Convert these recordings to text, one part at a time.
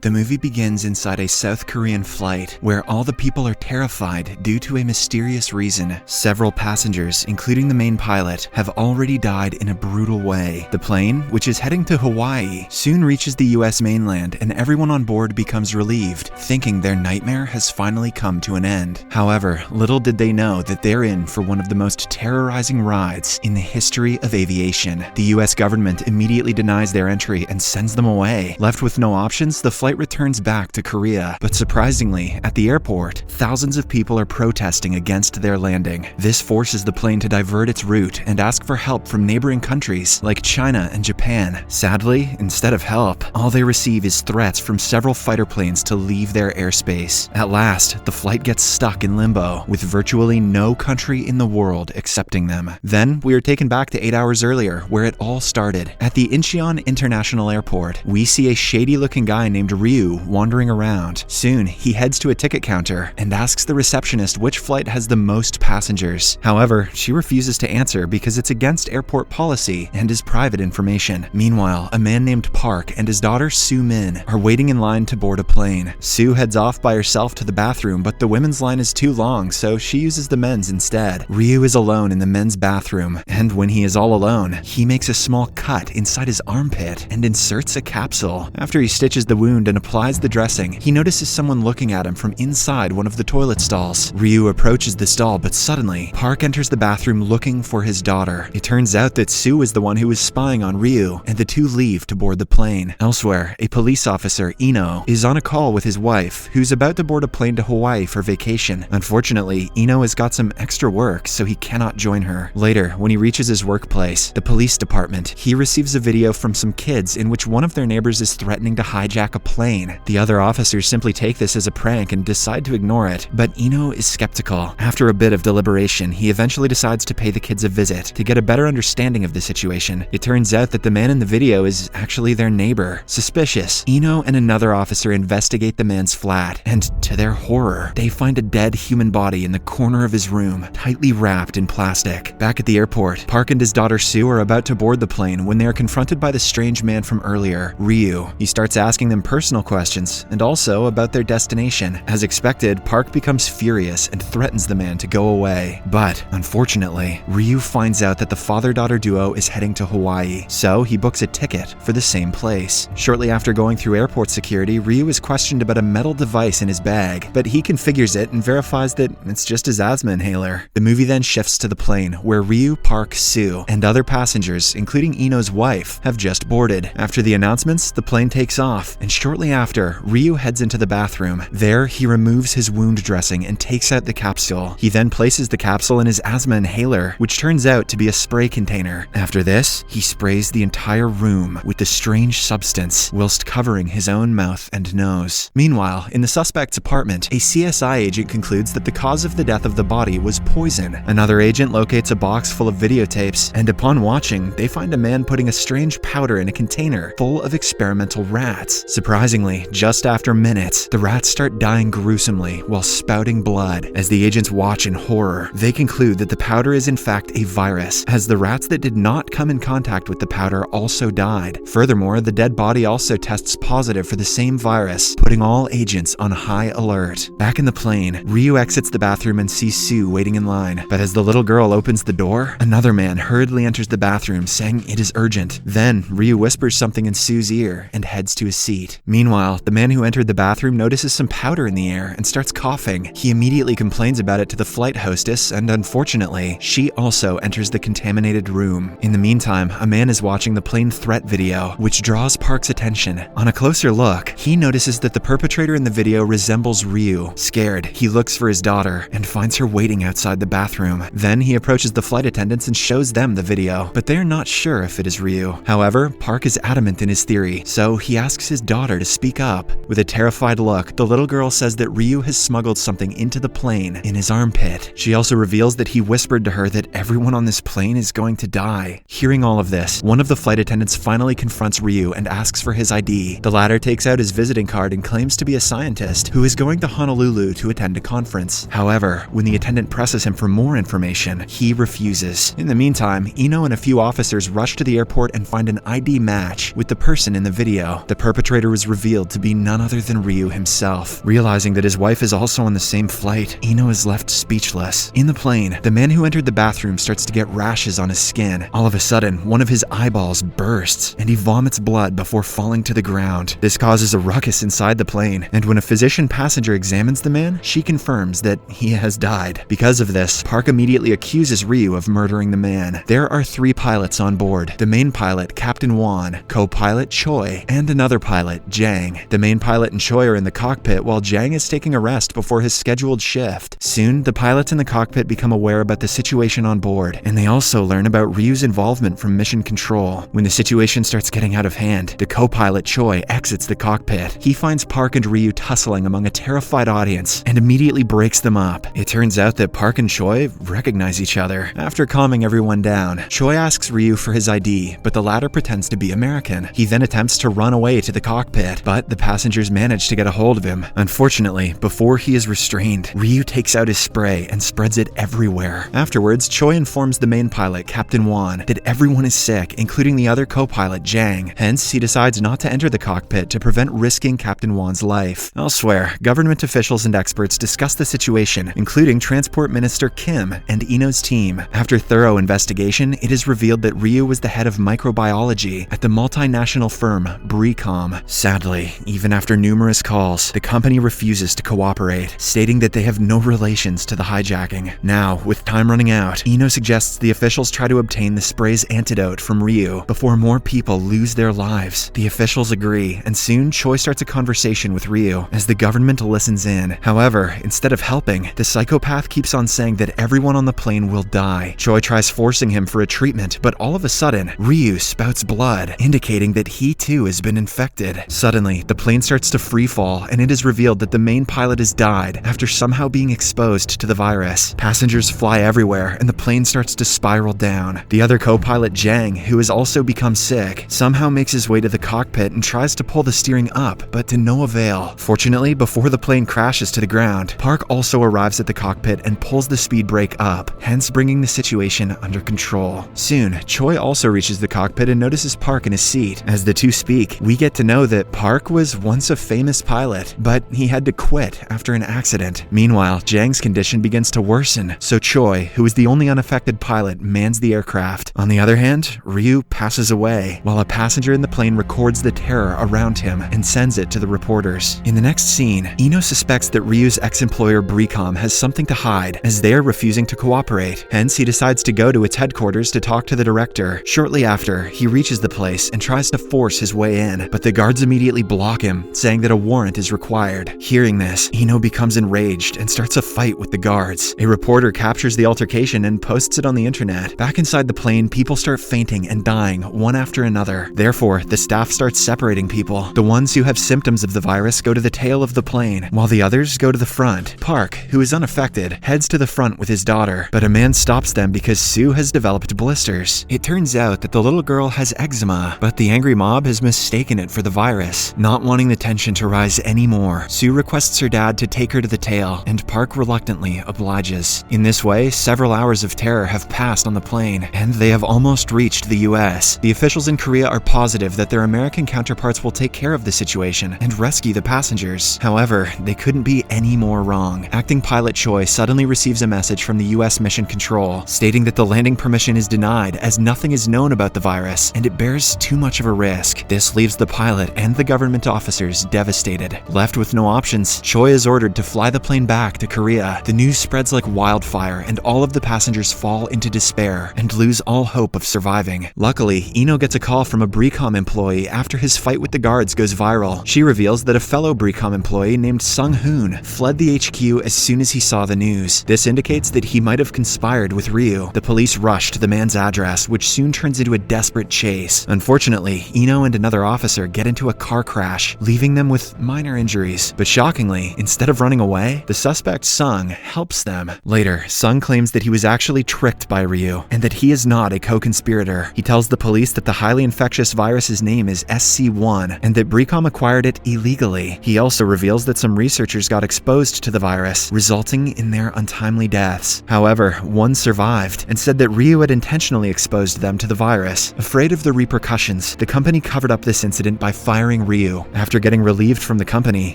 The movie begins inside a South Korean flight where all the people are terrified due to a mysterious reason. Several passengers, including the main pilot, have already died in a brutal way. The plane, which is heading to Hawaii, soon reaches the US mainland and everyone on board becomes relieved, thinking their nightmare has finally come to an end. However, little did they know that they're in for one of the most terrorizing rides in the history of aviation. The US government immediately denies their entry and sends them away. Left with no options, the flight returns back to Korea. But surprisingly, at the airport, thousands of people are protesting against their landing. This forces the plane to divert its route and ask for help from neighboring countries like China and Japan. Sadly, instead of help, all they receive is threats from several fighter planes to leave their airspace. At last, the flight gets stuck in limbo, with virtually no country in the world accepting them. Then, we are taken back to 8 hours earlier, where it all started. At the Incheon International Airport, we see a shady-looking guy named Ryu wandering around. Soon, he heads to a ticket counter and asks the receptionist which flight has the most passengers. However, she refuses to answer because it's against airport policy and is private information. Meanwhile, a man named Park and his daughter Soo Min are waiting in line to board a plane. Soo heads off by herself to the bathroom, but the women's line is too long, so she uses the men's instead. Ryu is alone in the men's bathroom, and when he is all alone, he makes a small cut inside his armpit and inserts a capsule. After he stitches the wound and applies the dressing, he notices someone looking at him from inside one of the toilet stalls. Ryu approaches the stall, but suddenly, Park enters the bathroom looking for his daughter. It turns out that Soo is the one who was spying on Ryu, and the two leave to board the plane. Elsewhere, a police officer, Ino, is on a call with his wife, who's about to board a plane to Hawaii for vacation. Unfortunately, Ino has got some extra work, so he cannot join her. Later, when he reaches his workplace, the police department, he receives a video from some kids in which one of their neighbors is threatening to hijack a plane. The other officers simply take this as a prank and decide to ignore it, but Ino is skeptical. After a bit of deliberation, he eventually decides to pay the kids a visit to get a better understanding of the situation. It turns out that the man in the video is actually their neighbor. Suspicious, Ino and another officer investigate the man's flat, and to their horror, they find a dead human body in the corner of his room, tightly wrapped in plastic. Back at the airport, Park and his daughter Soo are about to board the plane when they are confronted by the strange man from earlier, Ryu. He starts asking them personal questions, and also about their destination. As expected, Park becomes furious and threatens the man to go away. But, unfortunately, Ryu finds out that the father-daughter duo is heading to Hawaii, so he books a ticket for the same place. Shortly after going through airport security, Ryu is questioned about a metal device in his bag, but he configures it and verifies that it's just his asthma inhaler. The movie then shifts to the plane, where Ryu, Park, Soo, and other passengers, including Ino's wife, have just boarded. After the announcements, the plane takes off, and shortly after, Ryu heads into the bathroom. There, he removes his wound dressing and takes out the capsule. He then places the capsule in his asthma inhaler, which turns out to be a spray container. After this, he sprays the entire room with the strange substance, whilst covering his own mouth and nose. Meanwhile, in the suspect's apartment, a CSI agent concludes that the cause of the death of the body was poison. Another agent locates a box full of videotapes, and upon watching, they find a man putting a strange powder in a container full of experimental rats. Surprisingly, just after minutes, the rats start dying gruesomely while spouting blood. As the agents watch in horror, they conclude that the powder is in fact a virus, as the rats that did not come in contact with the powder also died. Furthermore, the dead body also tests positive for the same virus, putting all agents on high alert. Back in the plane, Ryu exits the bathroom and sees Soo waiting in line, but as the little girl opens the door, another man hurriedly enters the bathroom saying it is urgent. Then, Ryu whispers something in Soo's ear and heads to his seat. Meanwhile, the man who entered the bathroom notices some powder in the air and starts coughing. He immediately complains about it to the flight hostess, and unfortunately, she also enters the contaminated room. In the meantime, a man is watching the plane threat video, which draws Park's attention. On a closer look, he notices that the perpetrator in the video resembles Ryu. Scared, he looks for his daughter and finds her waiting outside the bathroom. Then he approaches the flight attendants and shows them the video, but they're not sure if it is Ryu. However, Park is adamant in his theory, so he asks his daughter to speak up. With a terrified look, the little girl says that Ryu has smuggled something into the plane in his armpit. She also reveals that he whispered to her that everyone on this plane is going to die. Hearing all of this, one of the flight attendants finally confronts Ryu and asks for his ID. The latter takes out his visiting card and claims to be a scientist who is going to Honolulu to attend a conference. However, when the attendant presses him for more information, he refuses. In the meantime, Ino and a few officers rush to the airport and find an ID match with the person in the video. The perpetrator was revealed to be none other than Ryu himself. Realizing that his wife is also on the same flight, Ino is left speechless. In the plane, the man who entered the bathroom starts to get rashes on his skin. All of a sudden, one of his eyeballs bursts, and he vomits blood before falling to the ground. This causes a ruckus inside the plane, and when a physician passenger examines the man, she confirms that he has died. Because of this, Park immediately accuses Ryu of murdering the man. There are 3 pilots on board: the main pilot, Captain Wan, co-pilot Choi, and another pilot, Jang. The main pilot and Choi are in the cockpit while Jang is taking a rest before his scheduled shift. Soon, the pilots in the cockpit become aware about the situation on board, and they also learn about Ryu's involvement from mission control. When the situation starts getting out of hand, the co-pilot Choi exits the cockpit. He finds Park and Ryu tussling among a terrified audience and immediately breaks them up. It turns out that Park and Choi recognize each other. After calming everyone down, Choi asks Ryu for his ID, but the latter pretends to be American. He then attempts to run away to the cockpit, but the passengers manage to get a hold of him. Unfortunately, before he is restrained, Ryu takes out his spray and spreads it everywhere. Afterwards, Choi informs the main pilot, Captain Wan, that everyone is sick, including the other co-pilot, Jang. Hence, he decides not to enter the cockpit to prevent risking Captain Wan's life. Elsewhere, government officials and experts discuss the situation, including Transport Minister Kim and Ino's team. After thorough investigation, it is revealed that Ryu was the head of microbiology at the multinational firm Bricom. Sadly, even after numerous calls, the company refuses to cooperate, stating that they have no relations to the hijacking. Now, with time running out, Ino suggests the officials try to obtain the spray's antidote from Ryu before more people lose their lives. The officials agree, and soon Choi starts a conversation with Ryu as the government listens in. However, instead of helping, the psychopath keeps on saying that everyone on the plane will die. Choi tries forcing him for a treatment, but all of a sudden, Ryu spouts blood, indicating that he too has been infected. Suddenly, the plane starts to free fall, and it is revealed that the main pilot has died after somehow being exposed to the virus. Passengers fly everywhere, and the plane starts to spiral down. The other co-pilot, Jang, who has also become sick, somehow makes his way to the cockpit and tries to pull the steering up, but to no avail. Fortunately, before the plane crashes to the ground, Park also arrives at the cockpit and pulls the speed brake up, hence bringing the situation under control. Soon, Choi also reaches the cockpit and notices Park in his seat. As the two speak, we get to know that Park was once a famous pilot, but he had to quit after an accident. Meanwhile, Jang's condition begins to worsen, so Choi, who is the only unaffected pilot, mans the aircraft. On the other hand, Ryu passes away, while a passenger in the plane records the terror around him and sends it to the reporters. In the next scene, Ino suspects that Ryu's ex-employer Bricom has something to hide, as they are refusing to cooperate. Hence, he decides to go to its headquarters to talk to the director. Shortly after, he reaches the place and tries to force his way in, but the guards immediately block him, saying that a warrant is required. Hearing this, Ino becomes enraged and starts a fight with the guards. A reporter captures the altercation and posts it on the internet. Back inside the plane, people start fainting and dying one after another. Therefore, the staff starts separating people. The ones who have symptoms of the virus go to the tail of the plane, while the others go to the front. Park, who is unaffected, heads to the front with his daughter, but a man stops them because Sue has developed blisters. It turns out that the little girl has eczema, but the angry mob has mistaken it for the virus. Not wanting the tension to rise anymore, Sue requests her dad to take her to the tail, and Park reluctantly obliges. In this way, several hours of terror have passed on the plane, and they have almost reached the US. The officials in Korea are positive that their American counterparts will take care of the situation and rescue the passengers. However, they couldn't be any more wrong. Acting pilot Choi suddenly receives a message from the US Mission Control, stating that the landing permission is denied as nothing is known about the virus, and it bears too much of a risk. This leaves the pilot and the government officers devastated. Left with no options, Choi is ordered to fly the plane back to Korea. The news spreads like wildfire, and all of the passengers fall into despair and lose all hope of surviving. Luckily, Ino gets a call from a Bricom employee after his fight with the guards goes viral. She reveals that a fellow Bricom employee named Sung-hoon fled the HQ as soon as he saw the news. This indicates that he might have conspired with Ryu. The police rush to the man's address, which soon turns into a desperate chase. Unfortunately, Ino and another officer get into a car crash, leaving them with minor injuries. But shockingly, instead of running away, the suspect Sung helps them. Later, Sung claims that he was actually tricked by Ryu, and that he is not a co-conspirator. He tells the police that the highly infectious virus's name is SC1, and that Bricom acquired it illegally. He also reveals that some researchers got exposed to the virus, resulting in their untimely deaths. However, one survived, and said that Ryu had intentionally exposed them to the virus. Afraid of the repercussions, the company covered up this incident by firing Ryu. After getting relieved from the company,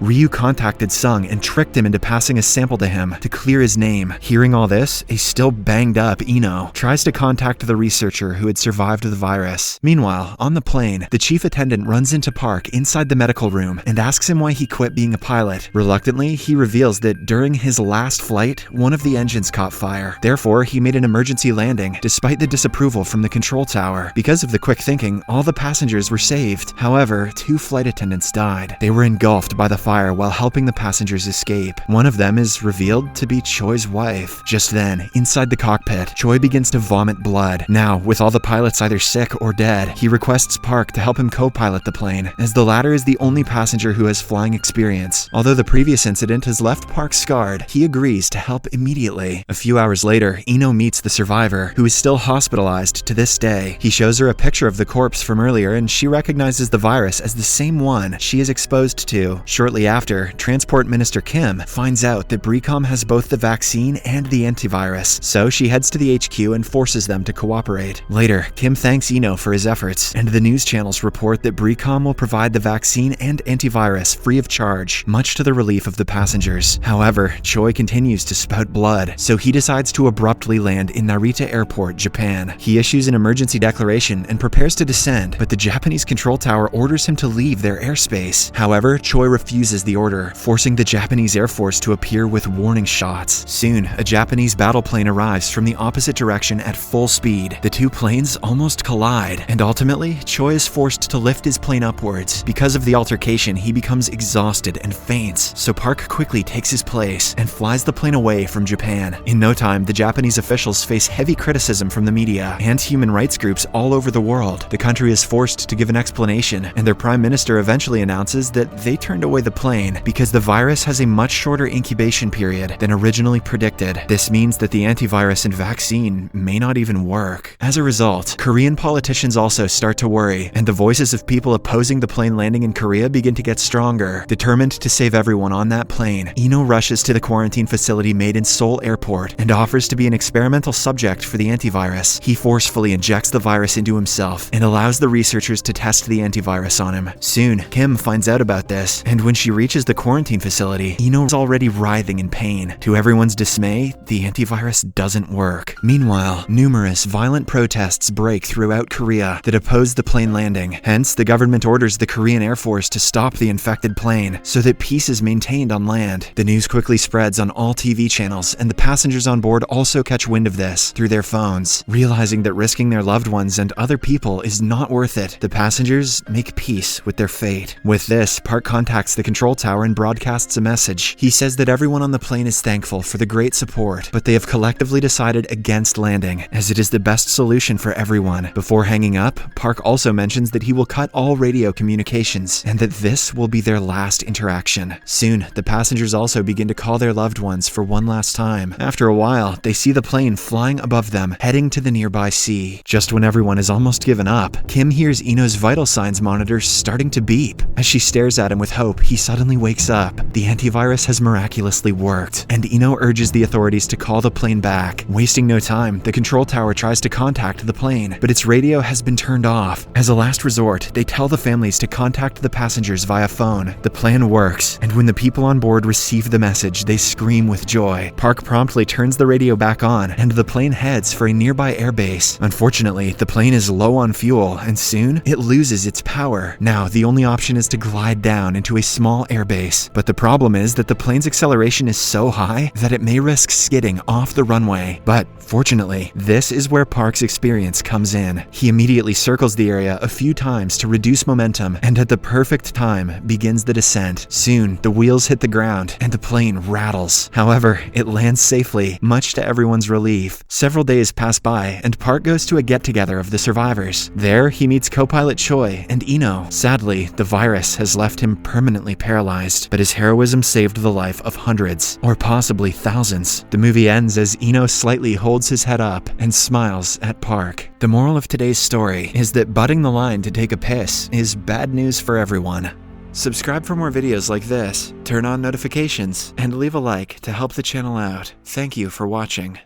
Ryu contacted Sung and tricked him into passing a sample to him to clear his name. Hearing all this, a still banged up Ino tries to contact the researcher who had survived the virus. Meanwhile, on the plane, the chief attendant runs into Park inside the medical room and asks him why he quit being a pilot. Reluctantly, he reveals that during his last flight, one of the engines caught fire. Therefore, he made an emergency landing, despite the disapproval from the control tower. Because of the quick thinking, all the passengers were saved. However, 2 flight attendants died. They were engulfed by the fire while helping the passengers escape. One of them is revealed to be Choi's wife. Just then, inside the cockpit, Choi begins to vomit blood. Now, with all the pilots either sick or dead, he requests Park to help him co-pilot the plane, as the latter is the only passenger who has flying experience. Although the previous incident has left Park scarred, he agrees to help immediately. A few hours later, Ino meets the survivor, who is still hospitalized to this day. He shows her a picture of the corpse from earlier, and she recognizes the virus as the same one she is exposed to. Shortly after, Transport Minister Kim finds out that BRICOM has both the vaccine and the antivirus, so she heads to the HQ and forces them to cooperate. Later, Kim thanks Ino for his efforts, and the news channels report that BRICOM will provide the vaccine and antivirus free of charge, much to the relief of the passengers. However, Choi continues to spout blood, so he decides to abruptly land in Narita Airport, Japan. He issues an emergency declaration and prepares to descend, but the Japanese control tower orders him to leave their airspace. However, Choi refuses the order, forcing the Japanese Air Force to appear with warning shots. Soon, a Japanese battle plane arrives from the opposite direction at full speed. The 2 planes almost collide, and ultimately, Choi is forced to lift his plane upwards. Because of the altercation, he becomes exhausted and faints, so Park quickly takes his place and flies the plane away from Japan. In no time, the Japanese officials face heavy criticism from the media and human rights groups all over the world. The country is forced to give an explanation, and their prime minister eventually announces that they turned away the plane because the virus has a much shorter incubation period than originally predicted. This means that the antivirus and vaccine may not even work. As a result, Korean politicians also start to worry, and the voices of people opposing the plane landing in Korea begin to get stronger. Determined to save everyone on that plane, Ino rushes to the quarantine facility made in Seoul Airport and offers to be an experimental subject for the antivirus. He forcefully injects the virus into himself and allows the researchers to test the antivirus on him. Soon, Kim finds out about this, and when she reaches the quarantine facility, Ino is already writhing in pain. To everyone's dismay, the antivirus doesn't work. Meanwhile, numerous violent protests break throughout Korea that oppose the plane landing. Hence, the government orders the Korean Air Force to stop the infected plane so that peace is maintained on land. The news quickly spreads on all TV channels, and the passengers on board also catch wind of this through their phones. Realizing that risking their loved ones and other people is not worth it, the passengers make peace with their fate. With this, Park contacts the control tower and broadcasts a message. He says that everyone on the plane is thankful for the great support, but they have collectively decided against landing, as it is the best solution for everyone. Before hanging up, Park also mentions that he will cut all radio communications, and that this will be their last interaction. Soon, the passengers also begin to call their loved ones for one last time. After a while, they see the plane flying above them, heading to the nearby sea. Just when everyone has almost given up, Kim hears Ino's vital signs monitor starting to beep. As she stares at him with hope, he suddenly wakes up. The antivirus has miraculously worked, and Ino urges the authorities to call the plane back. Wasting no time, the control tower tries to contact the plane, but its radio has been turned off. As a last resort, they tell the families to contact the passengers via phone. The plan works, and when the people on board receive the message, they scream with joy. Park promptly turns the radio back on, and the plane heads for a nearby airbase. Unfortunately, the plane is low on fuel, and soon, it loses its power. Now, the only option is to glide down into a small airbase. But the problem is that the plane's acceleration is so high that it may risk skidding off the runway. But fortunately, this is where Park's experience comes in. He immediately circles the area a few times to reduce momentum, and at the perfect time begins the descent. Soon, the wheels hit the ground, and the plane rattles. However, it lands safely, much to everyone's relief. Several days pass by, and Park goes to a get-together of the survivors. There, he meets co-pilot Choi and Ino. Sadly, the virus has left him permanently paralyzed, but his heroism saved the life of hundreds, or possibly thousands. The movie ends as Ino slightly holds his head up and smiles at Park. The moral of today's story is that butting the line to take a piss is bad news for everyone. Subscribe for more videos like this, turn on notifications, and leave a like to help the channel out. Thank you for watching.